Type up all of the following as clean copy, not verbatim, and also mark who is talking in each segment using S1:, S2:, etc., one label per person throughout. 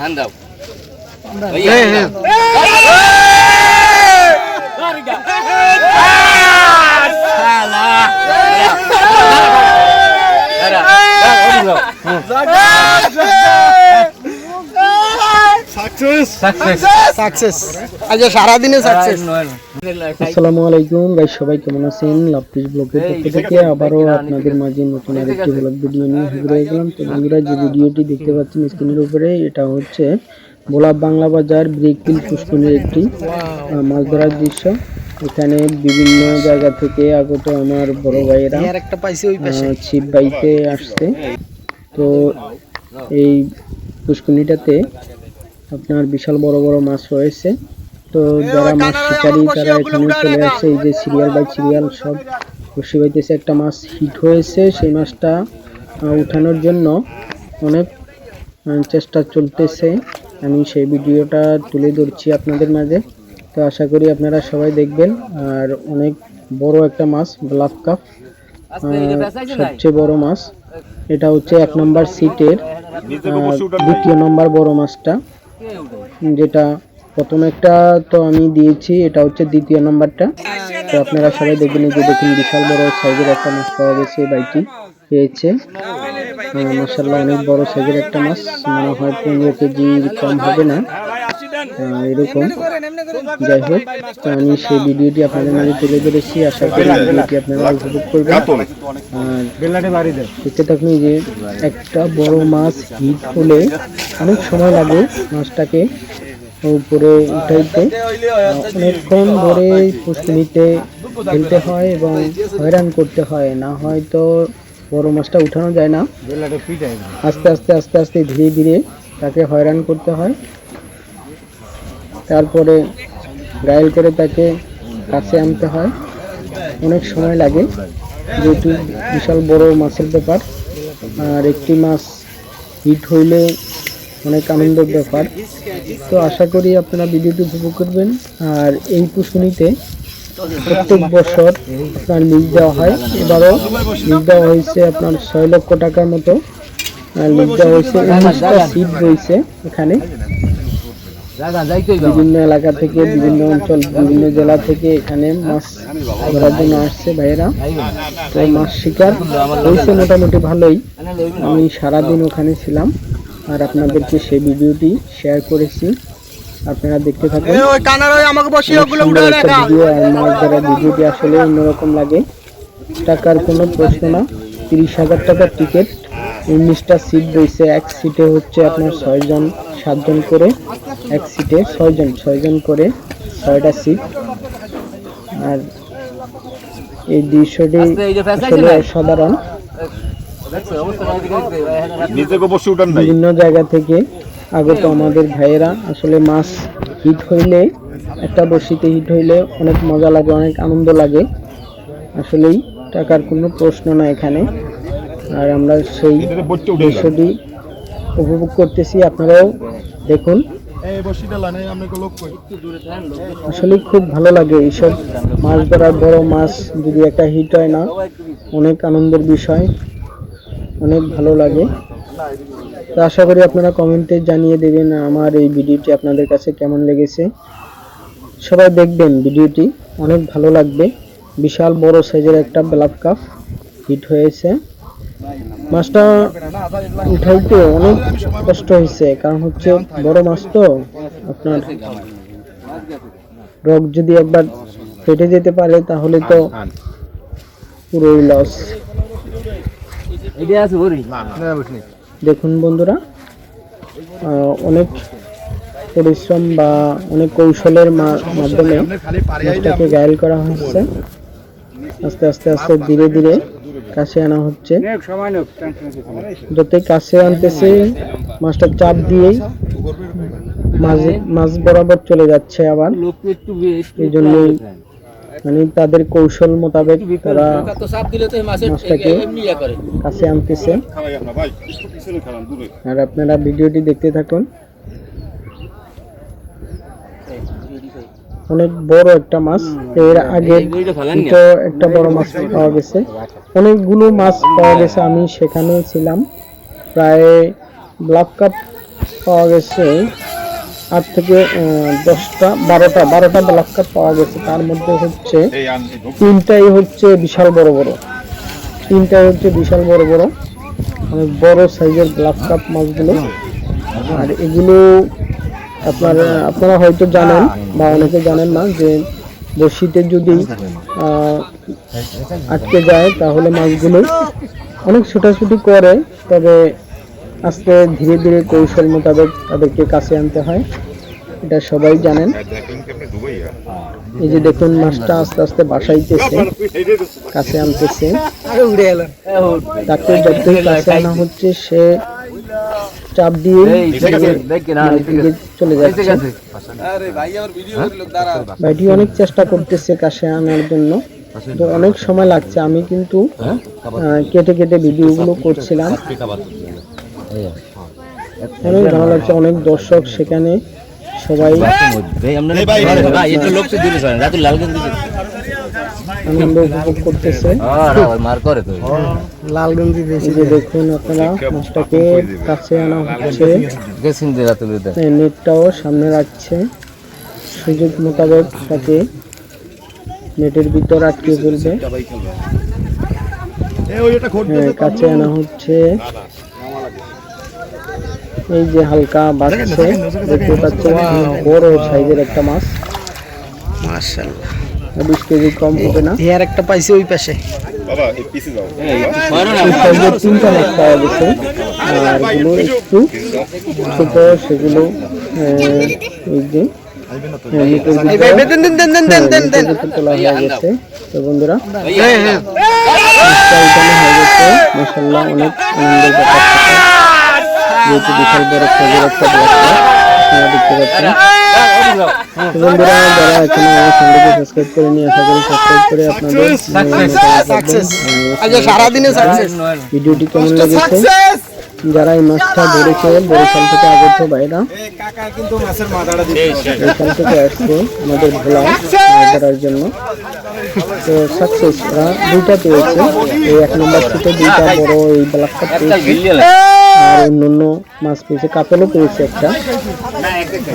S1: Hand up.
S2: আসসালামু আলাইকুম guys, সবাই কেমন আছেন? লাভপিস ব্লগের পক্ষ থেকে আবারও আপনাদের মাঝে নতুন আরেকটি ব্লগ ভিডিও নিয়ে হাজির হয়ে গেলাম। তো বন্ধুরা, যে ভিডিওটি দেখতে পাচ্ছেন স্ক্রিনের উপরে, এটা হচ্ছে ভোলা বাংলা বাজার ব্রিকফিল্ড পুষ্করিণীর একটি মাছ ধরার দৃশ্য। এখানে বিভিন্ন জায়গা থেকে আগত আমার বড় ভাইয়েরা ছিপ বাইতে আসছে। তো এই পুষ্করিণীটাতে আপনার বিশাল বড় বড় মাছ রয়েছে। তো যারা মাছ শিকারী তারা এখানে চলে আসছে। এই যে সিরিয়াল বাই সিরিয়াল সব বসে বাইতেছে। একটা মাছ হিট হয়েছে, সেই মাছটা উঠানোর জন্য অনেক চেষ্টা চলতেছে। আমি সেই ভিডিওটা তুলে ধরছি আপনাদের মাঝে। তো আশা করি আপনারা সবাই দেখবেন। আর অনেক বড় একটা মাছ, ব্লাফ কাপ, সবচেয়ে বড় মাছ। এটা হচ্ছে 1 নম্বর সিটের দ্বিতীয় নম্বর বড় মাছটা, যেটা প্রথম একটা তো আমি দিয়েছি, এটা হচ্ছে দ্বিতীয় নাম্বারটা। তো আপনারা সবাই দেখবেন। এই যে দেখুন, বিশাল বড় সাইজের একটা মাছ পাওয়া গেছে। বাইটি পেয়েছে মাশাআল্লাহ, অনেক বড় সাইজের একটা মাছ, মনে হয় 15 কেজি কম হবে না এরকম। যাই হোক, তো আমি সেই ভিডিওটি আপনাদের মাঝে তুলে ধরেছি। আশা করি ভিডিওটি আপনারা উপভোগ করবেন। দেখতে থাকুন। যে একটা বড় মাছ হিট হলে অনেক সময় লাগে মাছটাকে উপরে উঠাইতে, অনেকক্ষণ ধরে পুষ্করিণীতে ফেলতে হয় এবং হয়রান করতে হয়, না হয় তো বড় মাছটা উঠানো যায় না। আস্তে আস্তে আস্তে আস্তে ধীরে ধীরে তাকে হয়রান করতে হয়। তারপরে ঘায়েল করে তাকে কাছে আনতে হয়, অনেক সময় লাগে যেহেতু বিশাল বড় মাছের ব্যাপার। আর একটি মাছ হিট হইলে অনেক আনন্দের ব্যাপার। তো আশা করি আপনারা ভিডিওটি উপভোগ করবেন। আর এই পুষ্করিণীতে প্রত্যেক বছর আপনার লিজ দেওয়া হয়। এবারও লিজ দেওয়া হয়েছে আপনার 6 লক্ষ টাকার মতো লিজ দেওয়া হয়েছে। 19টা সিট রয়েছে এখানে। বিভিন্ন এলাকা থেকে, বিভিন্ন অঞ্চল, বিভিন্ন জেলা থেকে এখানে মাছ ধরার জন্য আসছে ভাইয়েরা। তো মাছ শিকার হয়েছে মোটামুটি ভালোই। আমি সারাদিন ওখানে ছিলাম আর আপনাদেরকে সেই ভিডিওটি শেয়ার করেছি। আপনারা দেখতে থাকুন। ভিডিও আর মাছ ধরার ভিডিওটি আসলে অন্যরকম লাগে। টাকার কোনো প্রশ্ন না। 30,000 টাকার টিকিট, 19টা সিট রয়েছে। এক সিটে হচ্ছে আপনার 6 জন 7 জন করে, এক সিটে 6 জন করে 6টা সিট। আর এই দৃশ্যটি আসলে অসাধারণ। বিভিন্ন জায়গা থেকে আগত আমাদের ভাইয়েরা, আসলে মাছ হিট হইলে, একটা বড়শিতে হিট হইলে অনেক মজা লাগে, অনেক আনন্দ লাগে। আসলেই টাকার কোনো প্রশ্ন না এখানে। আর আমরা সেই দৃশ্যটি উপভোগ করতেছি, আপনারাও দেখুন। আসলে খুব ভালো লাগে এইসব মাছ ধরার। বড় মাছ যদি একটা হিট হয় না, অনেক আনন্দের বিষয়, অনেক ভালো লাগে। তো আশা করি আপনারা কমেন্টে জানিয়ে দেবেন আমার এই ভিডিওটি আপনাদের কাছে কেমন লেগেছে। সবাই দেখবেন ভিডিওটি, অনেক ভালো লাগবে। বিশাল বড় সাইজের একটা ব্লাফ কাপ হিট হয়েছে। মাছটা উঠাইতে অনেক কষ্ট হয়েছে, কারণ হচ্ছে বড় মাছ তো। আপনার রক যদি একবার ফেটে যেতে পারে তাহলে তো পুরোই লস। দেখুন বন্ধুরা, অনেক পরিশ্রম বা অনেক কৌশলের মাধ্যমে মাছটাকে ঘায়েল করা হচ্ছে। আস্তে আস্তে আস্তে ধীরে ধীরে কাছে আনা হচ্ছে। যতই কাছে আনতেছে মাছটা চাপ দিয়েই মাছ বরাবর চলে যাচ্ছে আবার। এই জন্যই মানে তাদের কৌশল মোতাবেক তারা মাছটাকে কাছে আনতেছে। আর আপনারা ভিডিওটি দেখতে থাকুন। অনেক বড় একটা মাছ, এর আগে একটা বড় মাছ পাওয়া গেছে, অনেকগুলো মাছ পাওয়া গেছে। আমি সেখানে ছিলাম। প্রায় ব্লাফ কাপ পাওয়া গেছে 8 থেকে 10টা 12টা ব্ল্যাক কাপ পাওয়া গেছে। তার মধ্যে হচ্ছে তিনটাই হচ্ছে বিশাল বড় বড়, অনেক বড় সাইজের ব্ল্যাক কাপ মাছগুলো। আর এগুলো আপনারা হয়তো জানেন বা অনেকে জানেন না যে বড়শিতে যদি আটকে যায় তাহলে মাছগুলো অনেক ছোটাছুটি করে, তবে আস্তে ধীরে ধীরে কৌশল মোতাবেক তাদেরকে কাছে আনতে হয়, এটা সবাই জানেন। এই যে দেখুন মাছটা আস্তে আস্তে বাসাইতেছে, কাছে আনতেছে। তাকে যতই কাছে আনা হচ্ছে সে চাপ দিয়ে চলে যাচ্ছে। ভাইটি অনেক চেষ্টা করতেছে কাছে আনার জন্য, তো অনেক সময় লাগছে। আমি কিন্তু কেটে কেটে ভিডিওগুলো করছিলাম, অনেক ভালো লাগছে। অনেক দর্শক সেখানে সবাই আনন্দ উপভোগ করতেছে। দেখুন আপনারা মাছটাকে কাছে আনা হচ্ছে, নেটটাও সামনে রাখছে, সুযোগ মোতাবেক তাকে নেটের ভিতর আটকে ফেলবে। কাছে আনা হচ্ছে, এই যে হালকা বাড়ছে, দেখতে পাচ্ছেন বড় সাইজের একটা মাছ, মাশাআল্লাহ 20 কেজি কম হবে না। এর একটা পাইছি ওই পাশে, তিনটা মাছ পাওয়া গেছে। আর এগুলো একটু ছোট, সেগুলো এই যে তোলা হয়ে গেছে। তো বন্ধুরা হয়ে গেছে, মাশাআল্লাহ অনেক আনন্দের ব্যাপার। যেহেতু বিশাল বড় সাইজের একটা দেখতে পাচ্ছেন। বন্ধুরা যারা এখনো আমার চ্যানেলকে সাবস্ক্রাইব করেনি, আশা করি সাবস্ক্রাইব করে আপনাদের ভিডিওটি কেমন লেগেছে, যারা এই মাছটা ধরেছে বরিশাল থেকে আগত ভাইরা, বরিশাল থেকে আসছে আমাদের ভোলা মাছ ধরার জন্য। তো সাকসেস ওরা দুইটা পেয়েছে, এই 1 নম্বর থেকে দুইটা বড় এই ব্ল্যাক কাপ পেয়েছে, আর অন্যান্য মাছ পেয়েছে, কাতলও পেয়েছে একটা,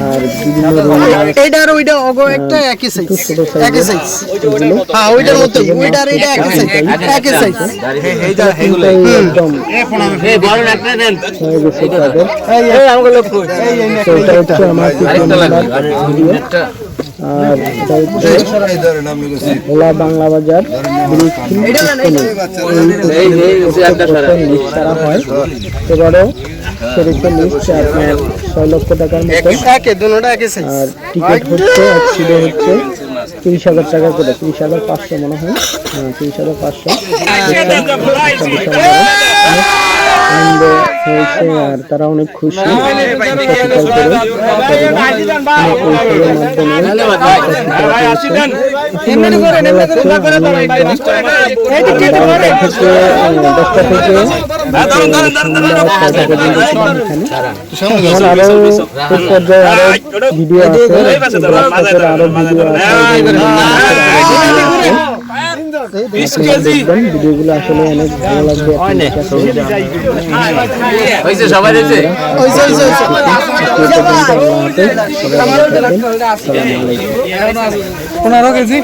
S2: আর বিভিন্ন আর এটা হচ্ছে ভোলা বাংলা বাজার লিস্ট করা হয়, এবারও সেরকম লিস্ট আপনার 6 লক্ষ টাকার মতো। আর টিকিট হচ্ছে এক সিটে হচ্ছে 30,000 টাকা করে, 30,500 মনে হয়, 30,500। আনন্দ হয়েছে আর তারা অনেক খুশি স্বীকার করে কৌশলের মাধ্যমে আরো পর্যায়ে আরো ভিডিও আছে, আরো ভিডিও আছে, দেখবেন ভিডিওগুলো আসলে অনেক ভালো লাগবে। সবাই 15 কেজি।